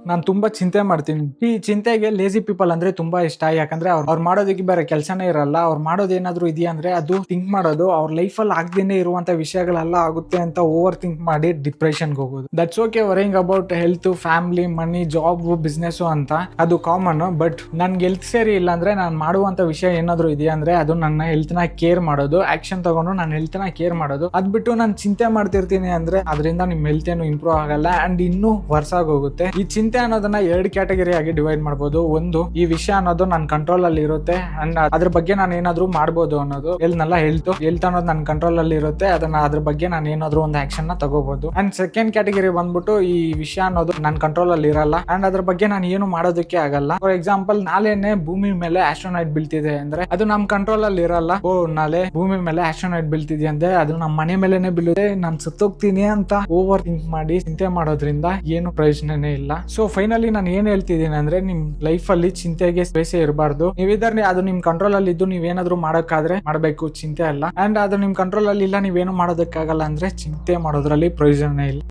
ನಾನು ತುಂಬಾ ಚಿಂತೆ ಮಾಡ್ತೀನಿ. ಈ ಚಿಂತೆಗೆ ಲೇಜಿ ಪೀಪಲ್ ಅಂದ್ರೆ ತುಂಬಾ ಇಷ್ಟ. ಯಾಕಂದ್ರೆ ಅವ್ರು ಮಾಡೋದಕ್ಕೆ ಬೇರೆ ಕೆಲಸನೇ ಇರಲ್ಲ. ಅವ್ರು ಮಾಡೋದು ಏನಾದ್ರು ಇದೆಯಾ ಅಂದ್ರೆ ಅದು ಥಿಂಕ್ ಮಾಡೋದು, ಅವ್ರ ಲೈಫ್ ಅಲ್ಲಿ ಆಗದೇನೆ ಇರುವಂತ ವಿಷಯಗಳೆಲ್ಲ ಆಗುತ್ತೆ ಅಂತ ಓವರ್ ಥಿಂಕ್ ಮಾಡಿ ಡಿಪ್ರೆಷನ್ಗೆ ಹೋಗೋದು. That's okay, worrying about health, family, money, job, business ಅಂತ ಅದು ಕಾಮನ್. ಬಟ್ ನನ್ಗೆ ಹೆಲ್ತ್ ಸರಿ ಇಲ್ಲ ಅಂದ್ರೆ ನಾನು ಮಾಡುವಂತ ವಿಷಯ ಏನಾದ್ರು ಇದೆಯಾ ಅಂದ್ರೆ ಅದು ನನ್ನ ಹೆಲ್ತ್ ನ ಕೇರ್ ಮಾಡೋದು, ಆಕ್ಷನ್ ತಗೊಂಡು ನನ್ನ ಹೆಲ್ತ್ ನ ಕೇರ್ ಮಾಡೋದು. ಅದ್ ಬಿಟ್ಟು ನಾನು ಚಿಂತೆ ಮಾಡ್ತಿರ್ತೀನಿ ಅಂದ್ರೆ ಅದರಿಂದ ನಿಮ್ ಹೆಲ್ತ್ ಏನು ಇಂಪ್ರೂವ್ ಆಗಲ್ಲ ಅಂಡ್ ಇನ್ನೂ ವರ್ಸ್ ಆಗೋಗುತ್ತೆ. ಈ ಚಿಂತೆ ಅನ್ನೋದನ್ನ 2 ಕ್ಯಾಟಗರಿ ಆಗಿ ಡಿವೈಡ್ ಮಾಡಬಹುದು. ಒಂದು, ಈ ವಿಷಯ ಅನ್ನೋದು ನನ್ನ ಕಂಟ್ರೋಲ್ ಅಲ್ಲಿ ಇರುತ್ತೆ ಅಂಡ್ ಅದ್ರ ಬಗ್ಗೆ ನಾನು ಏನಾದ್ರು ಮಾಡ್ಬೋದು ಅನ್ನೋದು. ಹೆಲ್ತ್ ಅನ್ನೋದು ನನ್ನ ಕಂಟ್ರೋಲ್ ಅಲ್ಲಿ ಇರುತ್ತೆ, ಅದ್ರ ಬಗ್ಗೆ ನಾನು ಏನಾದ್ರು ಒಂದು ಆಕ್ಷನ್ ನ ತಗೋಬಹುದು. ಅಂಡ್ ಸೆಕೆಂಡ್ ಕ್ಯಾಟಗರಿ ಬಂದ್ಬಿಟ್ಟು ಈ ವಿಷಯ ಅನ್ನೋದು ನನ್ನ ಕಂಟ್ರೋಲ್ ಅಲ್ಲಿ ಇರಲ್ಲ ಅಂಡ್ ಅದ್ರ ಬಗ್ಗೆ ನಾನು ಏನು ಮಾಡೋದಕ್ಕೆ ಆಗಲ್ಲ. ಫಾರ್ ಎಕ್ಸಾಂಪಲ್, ನಾಳೆನೆ ಭೂಮಿ ಮೇಲೆ ಆಸ್ಟ್ರೋನೈಟ್ ಬೀಳ್ತಿದೆ ಅಂದ್ರೆ ಅದು ನಮ್ ಕಂಟ್ರೋಲ್ ಅಲ್ಲಿ ಇರಲ್ಲ. ನಾಳೆ ಭೂಮಿ ಮೇಲೆ ಆಸ್ಟ್ರೋನೈಟ್ ಬೀಳ್ತಿದೆ ಅಂದ್ರೆ ಅದು ನಮ್ಮ ಮನೆ ಮೇಲೆನೆ ಬೀಳುತ್ತೆ, ನಾನು ಸತ್ತೋಗ್ತೀನಿ ಅಂತ ಓವರ್ ಥಿಂಕ್ ಮಾಡಿ ಚಿಂತೆ ಮಾಡೋದ್ರಿಂದ ಏನು ಪ್ರಯೋಜನನೇ ಇಲ್ಲ. ಸೊ ಫೈನಲಿ ನಾನು ಏನ್ ಹೇಳ್ತಿದ್ದೀನಿ ಅಂದ್ರೆ ನಿಮ್ ಲೈಫ್ ಅಲ್ಲಿ ಚಿಂತೆಗೆ ಸ್ಪೇಸ್ ಇರಬಾರ್ದು. ನೀವಿದ್ರೆ ಅದು ನಿಮ್ ಕಂಟ್ರೋಲ್ ಅಲ್ಲಿ ಇದ್ದು ನೀವೇನಾದ್ರೂ ಮಾಡೋಕ್ಕಾದ್ರೆ ಮಾಡಬೇಕು, ಚಿಂತೆ ಅಲ್ಲ. ಅಂಡ್ ಅದು ನಿಮ್ ಕಂಟ್ರೋಲ್ ಅಲ್ಲಿ ಇಲ್ಲ, ನೀವೇನು ಮಾಡೋದಕ್ಕಾಗಲ್ಲ ಅಂದ್ರೆ ಚಿಂತೆ ಮಾಡೋದ್ರಲ್ಲಿ ಪ್ರಯೋಜನ ಇಲ್ಲ.